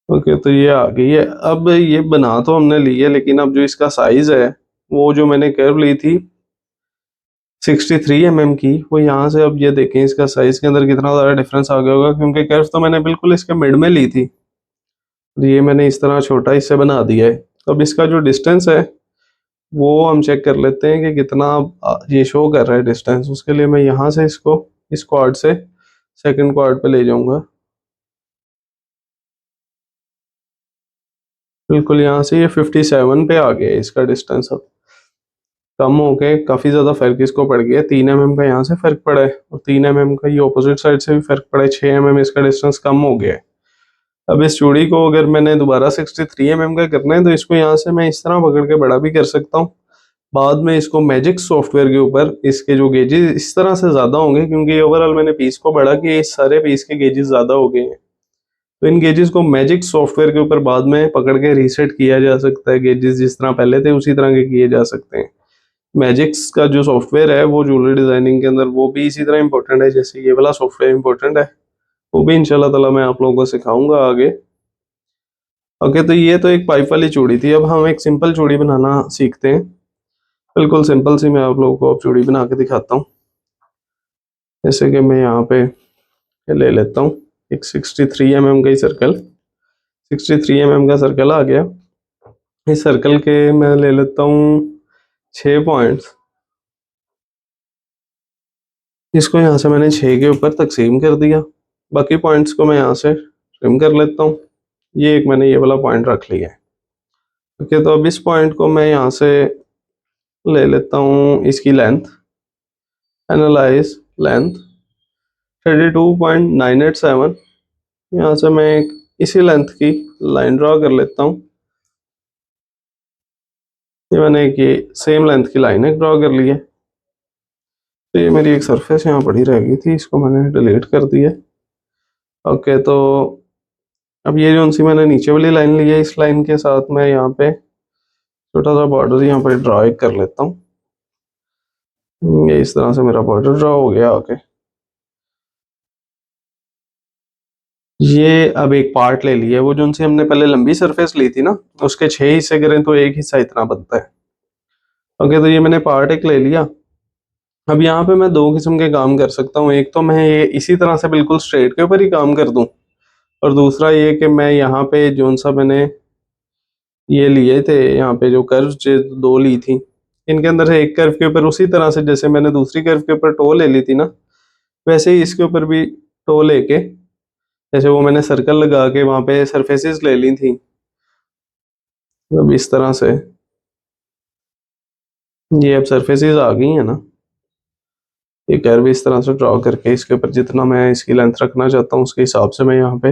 ओके, तो ये आ गई है। अब ये बना तो हमने ली है, लेकिन अब जो इसका साइज है, वो जो मैंने कर्व ली थी 63 mm की, वो यहाँ से अब ये देखें इसका साइज के अंदर कितना ज़्यादा डिफरेंस आ गया होगा, क्योंकि कर्व तो मैंने बिल्कुल इसके मिड में ली थी, तो ये मैंने इस तरह छोटा इससे बना दिया है। तो अब इसका जो डिस्टेंस है वो हम चेक कर लेते हैं कि कितना ये शो कर रहा है डिस्टेंस। उसके लिए मैं यहाँ से इसको इस क्वाड से सेकंड क्वाड पे ले जाऊंगा। बिल्कुल यहाँ से ये 57 पे आ गया है इसका डिस्टेंस। अब कम हो गए, काफ़ी ज़्यादा फर्क इसको पड़ गया। 3 mm का यहाँ से फर्क पड़ा है और 3 mm का ये ऑपोजिट साइड से भी फर्क पड़ा है। 6 mm इसका डिस्टेंस कम हो गया है। अब इस चूड़ी को अगर मैंने दोबारा 63 mm का करना है, तो इसको यहाँ से मैं इस तरह पकड़ के बड़ा भी कर सकता हूँ। बाद में इसको मैजिक सॉफ्टवेयर के ऊपर इसके जो गेजेस इस तरह से ज़्यादा होंगे, क्योंकि ओवरऑल मैंने पीस को बढ़ा कि इस सारे पीस के गेजेस ज़्यादा हो गए हैं, तो इन गेजेस को मैजिक सॉफ्टवेयर के ऊपर बाद में पकड़ के रीसेट किया जा सकता है। गेजेस जिस तरह पहले थे उसी तरह के किए जा सकते हैं। मैजिक्स का जो सॉफ्टवेयर है वो ज्वेलरी डिजाइनिंग के अंदर वो भी इसी तरह इंपॉर्टेंट है जैसे ये वाला सॉफ्टवेयर इंपॉर्टेंट है। वो भी इंशाल्लाह ताला मैं आप लोगों को सिखाऊंगा आगे। ओके, तो ये तो एक पाइप वाली चूड़ी थी। अब हम एक सिंपल चूड़ी बनाना सीखते हैं। बिल्कुल सिंपल सी मैं आप लोगों को अब चूड़ी बना के दिखाता हूँ। जैसे कि मैं यहाँ पे ले लेता हूँ एक 63 mm का ही सर्कल। 63 mm का सर्कल आ गया। इस सर्कल के मैं ले लेता हूँ 6 पॉइंट्स। इसको यहाँ से मैंने 6 के ऊपर तकसीम कर दिया। बाकी पॉइंट्स को मैं यहाँ से ट्रिम कर लेता हूँ। ये एक मैंने ये वाला पॉइंट रख लिया है। ओके, तो अब इस पॉइंट को मैं यहाँ से ले लेता हूँ इसकी लेंथ। Analyse length 32.987। यहाँ से मैं एक इसी लेंथ की लाइन ड्रा कर लेता हूँ। ये मैंने एक ये सेम लेंथ की लाइन एक ड्रा कर ली है। तो ये मेरी एक सरफेस यहाँ पड़ी रह गई थी, इसको मैंने डिलीट कर दिया। ओके, तो अब ये जो सी मैंने नीचे वाली लाइन ली है, इस लाइन के साथ मैं यहाँ पे छोटा सा बॉर्डर यहाँ पे ड्रा कर लेता हूँ। ये इस तरह से मेरा बॉर्डर ड्रा हो गया। ओके, ये अब एक पार्ट ले लिया, वो जो उनसे हमने पहले लंबी सरफेस ली थी ना, उसके 6 हिस्से करें तो एक हिस्सा इतना बनता है। ओके, तो ये मैंने पार्ट एक ले लिया। अब यहाँ पे मैं दो किस्म के काम कर सकता हूँ। एक तो मैं ये इसी तरह से बिल्कुल स्ट्रेट के ऊपर ही काम कर दूँ, और दूसरा ये कि मैं यहाँ पे जो सा मैंने ये लिए थे यहाँ पे जो कर्व जो दो ली थी, इनके अंदर से एक कर्व के ऊपर उसी तरह से जैसे मैंने दूसरी कर्व के ऊपर टो ले ली थी ना, वैसे ही इसके ऊपर भी टो लेके, जैसे वो मैंने सर्कल लगा के वहाँ पे सरफेसेस ले ली थी, अब इस तरह से ये अब सरफेसेस आ गई है ना। ये कर्व इस तरह से ड्रॉ करके इसके ऊपर जितना मैं इसकी लेंथ रखना चाहता हूँ उसके हिसाब से मैं यहाँ पे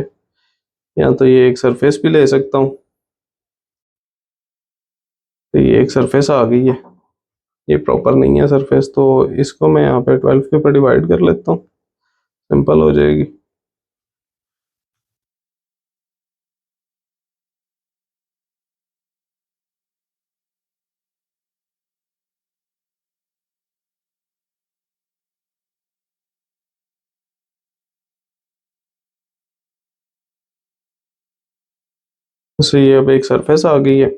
या तो ये एक सरफेस भी ले सकता हूँ। तो ये एक सरफेस आ गई है, ये प्रॉपर नहीं है सरफेस, तो इसको मैं यहाँ पे 12 के ऊपर डिवाइड कर लेता हूँ, सिंपल हो जाएगी। तो ये अब एक सरफेस आ गई है।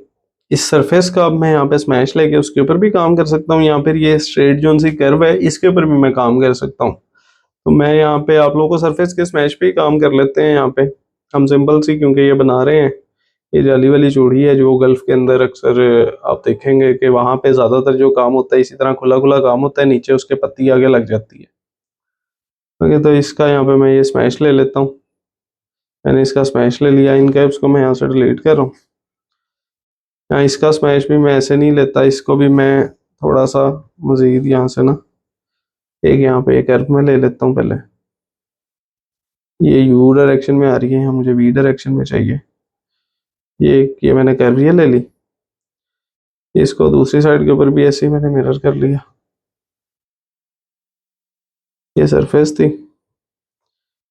इस सरफेस का अब मैं यहाँ पे स्मैश लेके उसके ऊपर भी काम कर सकता हूँ, या फिर ये स्ट्रेट जो सी कर्व है इसके ऊपर भी मैं काम कर सकता हूँ। तो मैं यहाँ पे आप लोगों को सरफेस के स्मैश पे ही काम कर लेते हैं यहाँ पे। हम सिंपल सी, क्योंकि ये बना रहे हैं, ये जाली वाली चूड़ी है जो गल्फ के अंदर अक्सर आप देखेंगे कि वहाँ पे ज़्यादातर जो काम होता है इसी तरह खुला खुला काम होता है, नीचे उसके पत्ती आगे लग जाती है। ओके, तो इसका यहाँ पे मैं ये स्मैश ले लेता हूँ। मैंने इसका स्मैश ले लिया, इन कैप्स को मैं यहाँ से डिलीट कर रहा हूँ। यहाँ इसका स्मैश भी मैं ऐसे नहीं लेता, इसको भी मैं थोड़ा सा मज़ीद यहाँ से ना एक यहाँ पे एक कर्व में ले लेता हूँ पहले। ये यू डायरेक्शन में आ रही है, यहाँ मुझे वी डायरेक्शन में चाहिए। ये मैंने कर्व ये ले ली, इसको दूसरी साइड के ऊपर भी ऐसे ही मैंने मिरर कर लिया। ये सरफेस थी,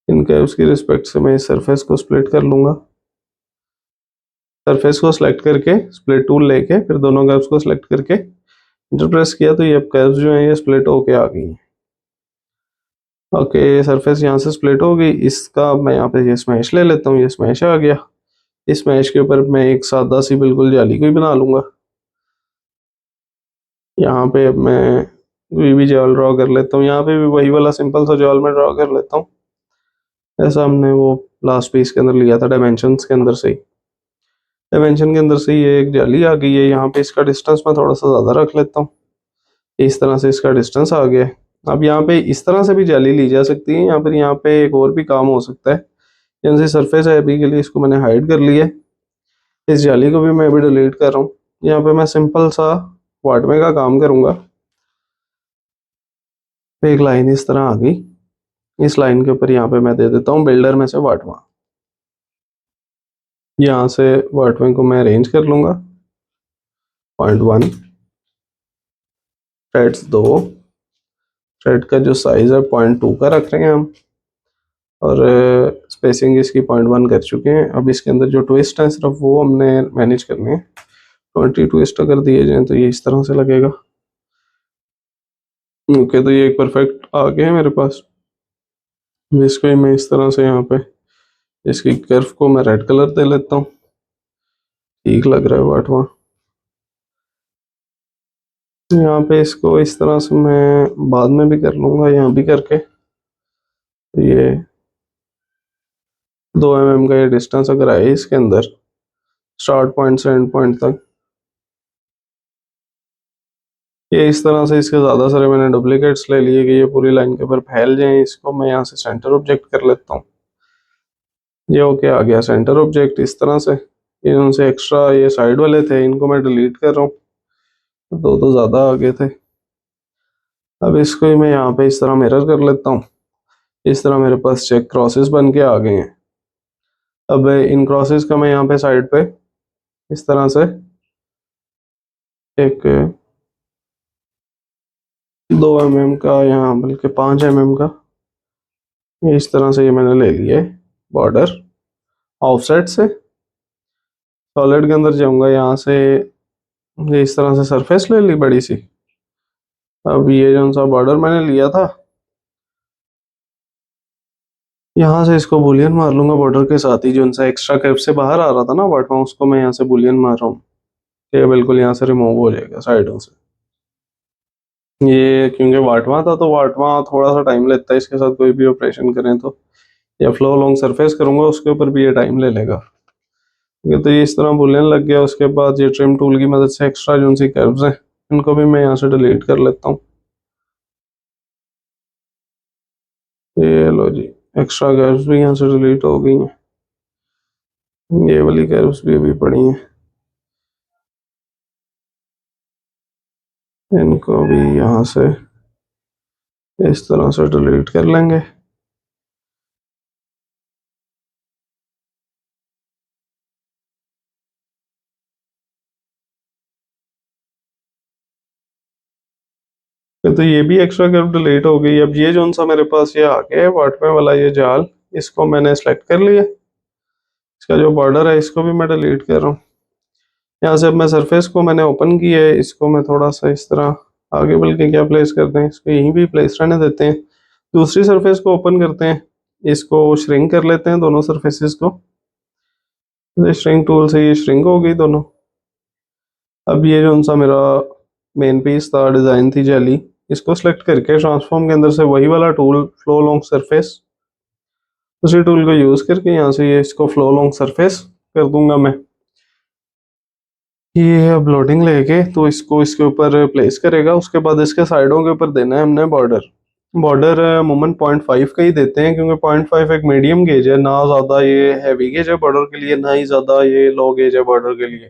इन कर्व्स की रिस्पेक्ट से मैं इस सरफेस को स्प्लिट कर लूँगा। सरफेस को सिलेक्ट करके स्प्लिट टूल लेके फिर दोनों कर्व्स को सिलेक्ट करके इंटर प्रेस किया तो ये कर्व्स जो हैं ये स्प्लिट होके आ गई हैं। ओके, सरफेस यहाँ से स्प्लिट हो गई। इसका मैं यहाँ पे ये स्मैश ले लेता हूँ, ये स्मैश आ गया। इस स्मैश के ऊपर मैं एक सादा सी बिल्कुल जाली को ही बना लूँगा। यहाँ पे अब मैं कोई भी जाल ड्रॉ कर लेता हूँ, यहाँ पे भी वही वाला सिंपल सा जाल मैं ड्रॉ कर लेता हूँ, ऐसा हमने वो लास्ट पीस के अंदर लिया था डायमेंशंस के अंदर से ही। डायमेंशन के अंदर से ये एक जाली आ गई है, यहाँ पे इसका डिस्टेंस मैं थोड़ा सा ज़्यादा रख लेता हूँ। इस तरह से इसका डिस्टेंस आ गया है। अब यहाँ पे इस तरह से भी जाली ली जा सकती है, यहाँ पे एक और भी काम हो सकता है। जैसे सरफेस है अभी के लिए इसको मैंने हाइड कर लिया है, इस जाली को भी मैं अभी डिलीट कर रहा हूँ। यहाँ पे मैं सिंपल सा वाटमे का काम करूँगा। एक लाइन इस तरह आ गई, इस लाइन के ऊपर यहाँ पे मैं दे देता हूँ बिल्डर में से वाटमा। यहाँ से वाटमे को मैं अरेंज कर लूँगा। 0.1 थ्रेड्स 2, थ्रेड का जो साइज़ है 0.2 का रख रहे हैं हम, और स्पेसिंग इसकी 0.1 कर चुके हैं। अब इसके अंदर जो ट्विस्ट है सिर्फ वो हमने मैनेज करने हैं। 20 ट्विस्ट अगर दिए जाएँ तो ये इस तरह से लगेगा। ओके, तो ये एक परफेक्ट आ गया है मेरे पास। इसको ही मैं इस तरह से यहाँ पे इसकी कर्व को मैं रेड कलर दे लेता हूँ, ठीक लग रहा है वाटवा। यहाँ पे इसको इस तरह से मैं बाद में भी कर लूँगा, यहाँ भी करके। तो ये 2 mm का ये डिस्टेंस अगर आए इसके अंदर स्टार्ट पॉइंट से एंड पॉइंट तक, ये इस तरह से इसके ज़्यादा सारे मैंने डुप्लीकेट्स ले लिए कि ये पूरी लाइन के ऊपर फैल जाएं। इसको मैं यहाँ से सेंटर ऑब्जेक्ट कर लेता हूँ। ये ओके आ गया सेंटर ऑब्जेक्ट इस तरह से। इनसे एक्स्ट्रा ये साइड वाले थे, इनको मैं डिलीट कर रहा हूँ, दो तो ज़्यादा आ गए थे। अब इसको ही मैं यहाँ पे इस तरह मिरर कर लेता हूँ। इस तरह मेरे पास चेक क्रॉसेस बन के आ गए हैं। अब इन क्रॉसेस का मैं यहाँ पे साइड पे इस तरह से एक 2 mm का, यहाँ बल्कि 5 mm का, ये इस तरह से ये मैंने ले लिया है बॉर्डर ऑफसेट से। सॉलिड के अंदर जाऊंगा, यहाँ से ये इस तरह से सरफेस ले ली बड़ी सी। अब ये जो सा बॉर्डर मैंने लिया था, यहाँ से इसको बुलियन मार लूंगा बॉर्डर के साथ ही। जो सा एक्स्ट्रा कैप से बाहर आ रहा था ना वाटवा, उसको मैं यहाँ से बुलियन मार रहा हूँ, ये बिल्कुल यहाँ से रिमूव हो जाएगा साइडों से। ये क्योंकि वाटवा था तो वाटवा थोड़ा सा टाइम लेता है, इसके साथ कोई भी ऑपरेशन करें तो, या फ्लो लॉन्ग सरफेस करूंगा उसके ऊपर भी ये टाइम ले लेगा। ये तो ये इस तरह बुलियन लग गया। उसके बाद ये ट्रिम टूल की मदद से एक्स्ट्रा जो सी कर्व्स हैं इनको भी मैं यहाँ से डिलीट कर लेता हूँ। ये लो जी, एक्स्ट्रा कर्व्स भी यहाँ से डिलीट हो गई हैं। ये वाली कर्व्स भी अभी पड़ी हैं, इनको भी यहाँ से इस तरह से डिलीट कर लेंगे। तो ये भी एक्स्ट्रा कर्व डिलीट हो गई। अब ये जो सा मेरे पास ये आ गया है वाटमे वाला ये जाल, इसको मैंने सेलेक्ट कर लिया। इसका जो बॉर्डर है इसको भी मैं डिलीट कर रहा हूँ। यहाँ से अब मैं सरफेस को मैंने ओपन किया है, इसको मैं थोड़ा सा इस तरह आगे बल्कि क्या प्लेस करते हैं, इसको यहीं भी प्लेस रहने देते हैं। दूसरी सरफेस को ओपन करते हैं, इसको श्रिंक कर लेते हैं दोनों सरफेसेस को। श्रिंक टूल से ये श्रिंक हो गई दोनों। अब ये जो सा मेरा मेन पीस था, डिज़ाइन थी जाली, इसको सेलेक्ट करके ट्रांसफॉर्म के अंदर से वही वाला टूल फ्लो लॉन्ग सरफेस, उसी टूल को यूज़ करके यहाँ से ये इसको फ्लो लॉन्ग सरफेस कर दूंगा मैं। ये अब लोडिंग लेके तो इसको इसके ऊपर प्लेस करेगा। उसके बाद इसके साइडों के ऊपर देना है हमने बॉर्डर। बॉर्डर अमूमन 0.5 का ही देते हैं, क्योंकि 0.5 एक मीडियम गेज है, ना ज़्यादा ये हैवी गेज है बॉर्डर के लिए, ना ही ज़्यादा ये लो गेज है बॉर्डर के लिए।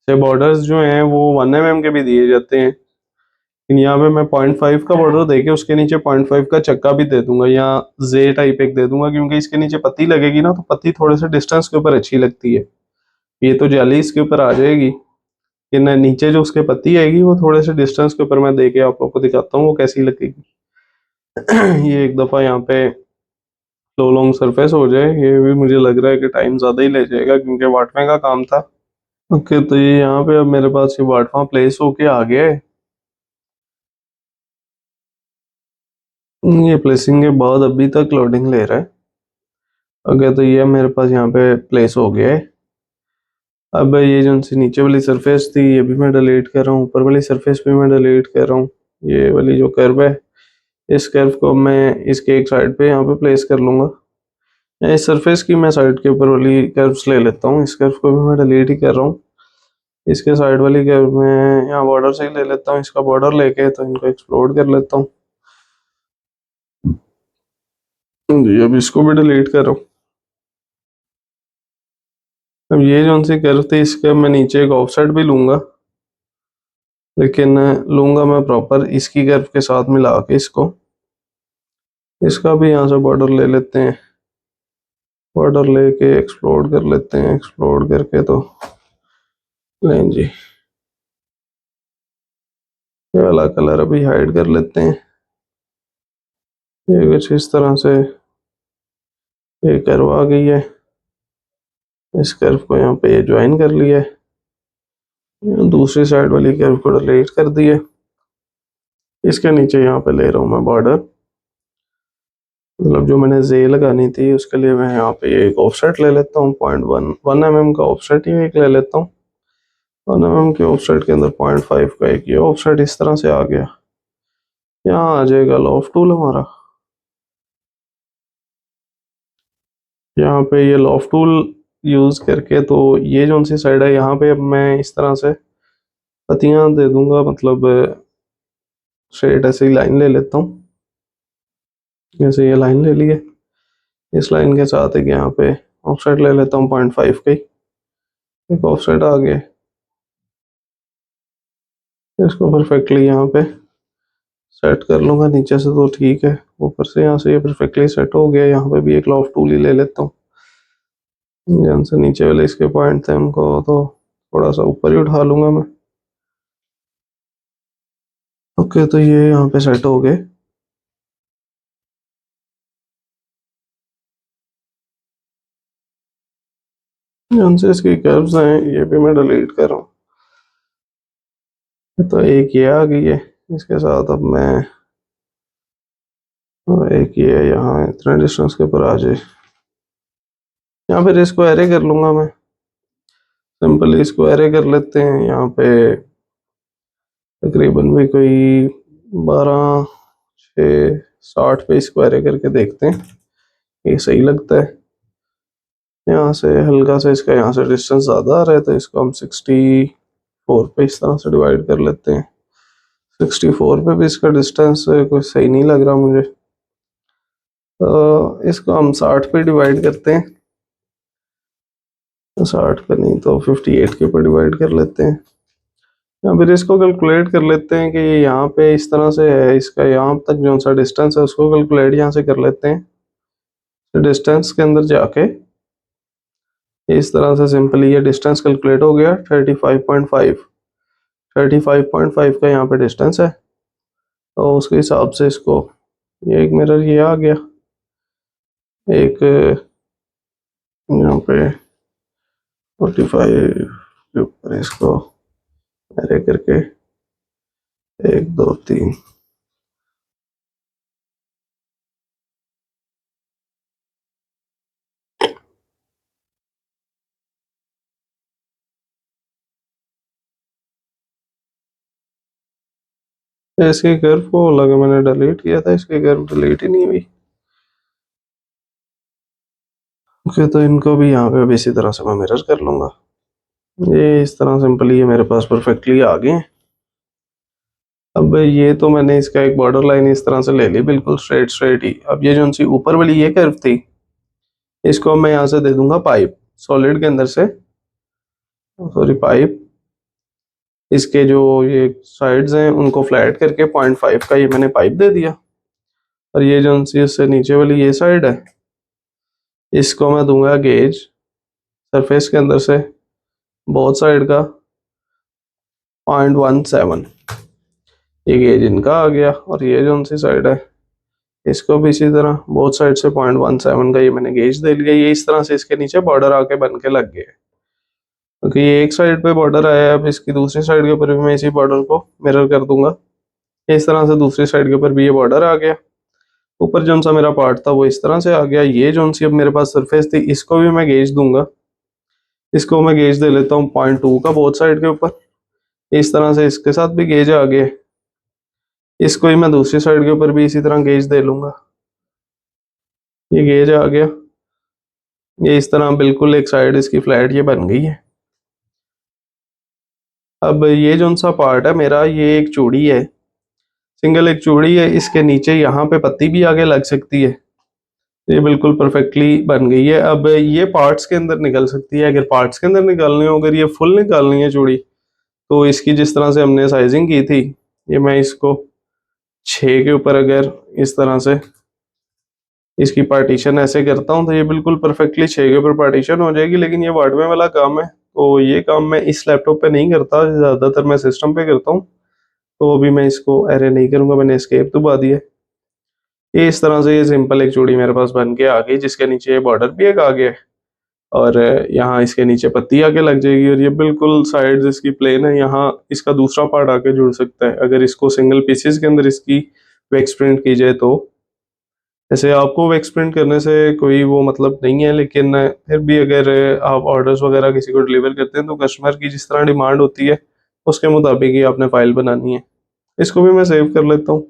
से बॉर्डर्स जो हैं वो 1 mm के भी दिए जाते हैं, लेकिन यहाँ पे मैं 0.5 का बॉर्डर देके उसके नीचे 0.5 का चक्का भी दे दूंगा, या जे टाइप एक दे दूंगा, क्योंकि इसके नीचे पत्ती लगेगी ना, तो पत्ती थोड़े से डिस्टेंस के ऊपर अच्छी लगती है। ये तो जाली इसके ऊपर आ जाएगी, कि ना नीचे जो उसके पत्ती आएगी वो थोड़े से डिस्टेंस के ऊपर मैं दे के आप लोग को दिखाता हूँ वो कैसी लगेगी। ये एक दफ़ा यहाँ पे लो लॉन्ग सरफेस हो जाए, ये भी मुझे लग रहा है कि टाइम ज़्यादा ही ले जाएगा, क्योंकि वाटने का काम था। ओके, तो ये यहाँ पे अब मेरे पास ये वाटवा प्लेस होके आ गया है। ये प्लेसिंग के बाद अभी तक लोडिंग ले रहा है। ओके, तो ये मेरे पास यहाँ पे प्लेस हो गया है। अब ये जो सी नीचे वाली सरफेस थी ये भी मैं डिलीट कर रहा हूँ, ऊपर वाली सरफेस भी मैं डिलीट कर रहा हूँ। ये वाली जो कर्व है, इस कर्व को मैं इसके एक साइड पे यहाँ पे प्लेस कर लूँगा। इस सरफेस की मैं साइड के ऊपर वाली कर्व्स ले लेता हूँ, इस कर्व को भी मैं डिलीट ही कर रहा हूँ। इसके साइड वाली कर्व में यहाँ बॉर्डर से ही ले लेता हूँ, इसका बॉर्डर लेके तो इनको एक्सप्लोड कर लेता हूँ जी। अब इसको भी डिलीट कर रहा हूँ। अब ये जो सी कर्व थी इसके मैं नीचे एक ऑफसेट भी लूँगा, लेकिन लूँगा मैं प्रॉपर इसकी कर्व के साथ मिला के इसको। इसका भी यहाँ से बॉर्डर ले लेते हैं, बॉर्डर लेके एक्सप्लोड कर लेते हैं, एक्सप्लोड करके तो लें जी। ये वाला कलर अभी हाइड कर लेते हैं। ये कुछ इस तरह से ये कर्व आ गई है। इस कर्व को यहाँ पे ज्वाइन कर लिया है, दूसरी साइड वाली कर्व को डिलीट कर दिया। इसके नीचे यहाँ पे ले रहा हूँ मैं बॉर्डर, मतलब जो मैंने जे लगानी थी उसके लिए मैं यहाँ पे एक ऑफसेट ले लेता हूँ। 0.1 का ऑफसेट ही एक ले लेता हूँ। 1 mm के ऑफसेट के अंदर 0.5 का एक ये ऑफसेट इस तरह से आ गया। यहाँ आ जाएगा लॉफ्ट टूल हमारा। यहाँ पे ये लॉफ्ट टूल यूज करके तो ये जो सी साइड है यहाँ पे अब मैं इस तरह से पत्तियां दे दूंगा, मतलब स्ट्रेट ऐसे ही लाइन ले लेता हूँ। जैसे ये लाइन ले ली है, इस लाइन के साथ एक यहाँ पे ऑफसेट ले लेता हूँ 0.5 का ही, एक ऑफसेट आ गया। इसको परफेक्टली यहाँ पे सेट कर लूँगा, नीचे से तो ठीक है, ऊपर से यहाँ से ये परफेक्टली सेट हो गया। यहाँ पे भी एक लॉफ्ट टूल ही ले लेता हूँ, जहाँ से नीचे वाले इसके पॉइंट थे उनको तो थोड़ा सा ऊपर ही उठा लूँगा मैं। ओके, तो ये यहाँ पे सेट हो गए। जहाँ से इसकी कर्व्स हैं ये भी मैं डिलीट कर रहा हूँ। तो एक ये आ गई है, इसके साथ अब मैं एक ये यहाँ इतने डिस्टेंस के ऊपर आ जाए, या फिर इसको एरे कर लूँगा मैं। सिंपली इसको एरे कर लेते हैं। यहाँ पे तकरीबन भी कोई 12 6 60 पे इसको एरे करके देखते हैं, ये सही लगता है। यहाँ से हल्का सा इसका यहाँ से डिस्टेंस ज़्यादा आ रहा है, तो इसको हम 64 पे इस तरह से डिवाइड कर लेते हैं। 64 पे भी इसका डिस्टेंस कोई सही नहीं लग रहा मुझे, तो इसको हम 60 पे डिवाइड करते हैं। 60 पे नहीं तो 58 के ऊपर डिवाइड कर लेते हैं, या फिर इसको कैलकुलेट कर लेते हैं कि ये यहाँ पे इस तरह से है, इसका यहाँ तक जो सा डिस्टेंस है उसको कैलकुलेट यहाँ से कर लेते हैं। तो डिस्टेंस के अंदर जाके इस तरह से सिंपली ये डिस्टेंस कैलकुलेट हो गया 35.5। 35.5 का यहाँ पे डिस्टेंस है, तो उसके हिसाब से इसको ये एक मिरर ये आ गया, एक यहाँ पे 45 के ऊपर इसको एरे करके 1 2 3। इसके कर्व को लगा मैंने डिलीट किया था, इसके कर्व डिलीट ही नहीं हुई। ओके, तो इनको भी यहाँ पे अब इसी तरह से मैं मिरर कर लूँगा। ये इस तरह सिंपली ये मेरे पास परफेक्टली आ गए हैं। अब ये तो मैंने इसका एक बॉर्डर लाइन इस तरह से ले ली, बिल्कुल स्ट्रेट स्ट्रेट ही। अब ये जो सी ऊपर वाली ये कर्व थी, इसको मैं यहाँ से दे दूंगा पाइप, सॉलिड के अंदर से, सॉरी पाइप। इसके जो ये साइड्स हैं उनको फ्लैट करके 0.5 का ये मैंने पाइप दे दिया। और ये जो सी इससे नीचे वाली ये साइड है, इसको मैं दूंगा गेज सरफेस के अंदर से बोथ साइड का 0.17। ये गेज इनका आ गया। और ये जो सी साइड है, इसको भी इसी तरह बोथ साइड से 0.17 का ये मैंने गेज दे लिया। ये इस तरह से इसके नीचे बॉर्डर आके बन के लग गए, क्योंकि ये एक साइड पे बॉर्डर आया है। अब इसकी दूसरी साइड के ऊपर भी मैं इसी बॉर्डर को मिरर कर दूंगा। इस तरह से दूसरी साइड के ऊपर भी ये बॉर्डर आ गया। ऊपर जो सा मेरा पार्ट था वो इस तरह से आ गया। ये जो सी अब मेरे पास सरफेस थी, इसको भी मैं गेज दूंगा। इसको मैं गेज दे लेता हूँ 0.2 का बोथ साइड के ऊपर। इस तरह से इसके साथ भी गेज आ गया। इसको ही मैं दूसरी साइड के ऊपर भी इसी तरह गेज दे लूंगा। ये गेज आ गया। ये इस तरह बिल्कुल एक साइड इसकी फ्लैट ये बन गई है। अब ये जो सा पार्ट है मेरा, ये एक चूड़ी है, सिंगल एक चूड़ी है। इसके नीचे यहाँ पे पत्ती भी आगे लग सकती है। ये बिल्कुल परफेक्टली बन गई है। अब ये पार्ट्स के अंदर निकल सकती है। अगर पार्ट्स के अंदर निकालनी हो, अगर ये फुल निकालनी है चूड़ी, तो इसकी जिस तरह से हमने साइजिंग की थी, ये मैं इसको 6 के ऊपर अगर इस तरह से इसकी पार्टीशन ऐसे करता हूँ, तो ये बिल्कुल परफेक्टली 6 के ऊपर पार्टीशन हो जाएगी। लेकिन ये वार्ड में वाला काम है, तो ये काम मैं इस लैपटॉप पे नहीं करता, ज़्यादातर मैं सिस्टम पे करता हूँ। तो अभी मैं इसको एरे नहीं करूँगा, मैंने एस्केप दबा दिया। ये इस तरह से ये सिंपल एक चूड़ी मेरे पास बन के आ गई, जिसके नीचे ये बॉर्डर भी एक आ गया है। और यहाँ इसके नीचे पत्ती आके लग जाएगी। और ये बिल्कुल साइड्स इसकी प्लेन है। यहाँ इसका दूसरा पार्ट आके जुड़ सकता है, अगर इसको सिंगल पीसेस के अंदर इसकी वैक्स प्रिंट की जाए तो। ऐसे आपको वैक्स प्रिंट करने से कोई वो मतलब नहीं है, लेकिन फिर भी अगर आप ऑर्डर्स वगैरह किसी को डिलीवर करते हैं, तो कस्टमर की जिस तरह डिमांड होती है उसके मुताबिक ही आपने फाइल बनानी है। इसको भी मैं सेव कर लेता हूँ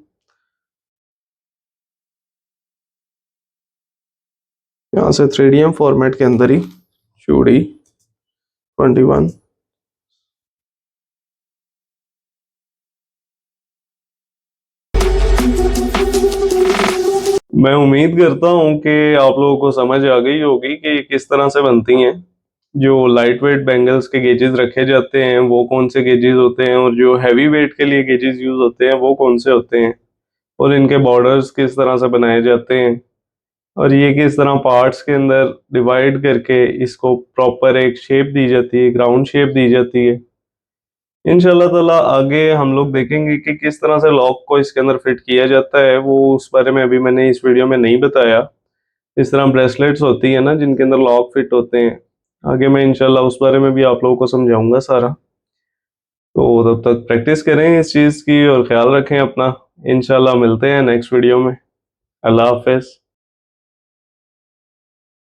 यहाँ से 3DM फॉर्मेट के अंदर ही, चूड़ी 21। मैं उम्मीद करता हूँ कि आप लोगों को समझ आ गई होगी कि ये किस तरह से बनती हैं। जो लाइट वेट बैंगल्स के गेजेस रखे जाते हैं वो कौन से गेजेस होते हैं, और जो हैवी वेट के लिए गेजेस यूज होते हैं वो कौन से होते हैं, और इनके बॉर्डर्स किस तरह से बनाए जाते हैं, और ये किस तरह पार्ट्स के अंदर डिवाइड करके इसको प्रॉपर एक शेप दी जाती है, ग्राउंड शेप दी जाती है। इंशाल्लाह ताला आगे हम लोग देखेंगे कि किस तरह से लॉक को इसके अंदर फिट किया जाता है। वो उस बारे में अभी मैंने इस वीडियो में नहीं बताया। इस तरह ब्रेसलेट्स होती है ना जिनके अंदर लॉक फिट होते हैं, आगे मैं इंशाल्लाह उस बारे में भी आप लोगों को समझाऊंगा सारा। तो तब तक प्रैक्टिस करें इस चीज़ की और ख्याल रखें अपना। इंशाल्लाह मिलते हैं नेक्स्ट वीडियो में। अल्लाह हाफिज।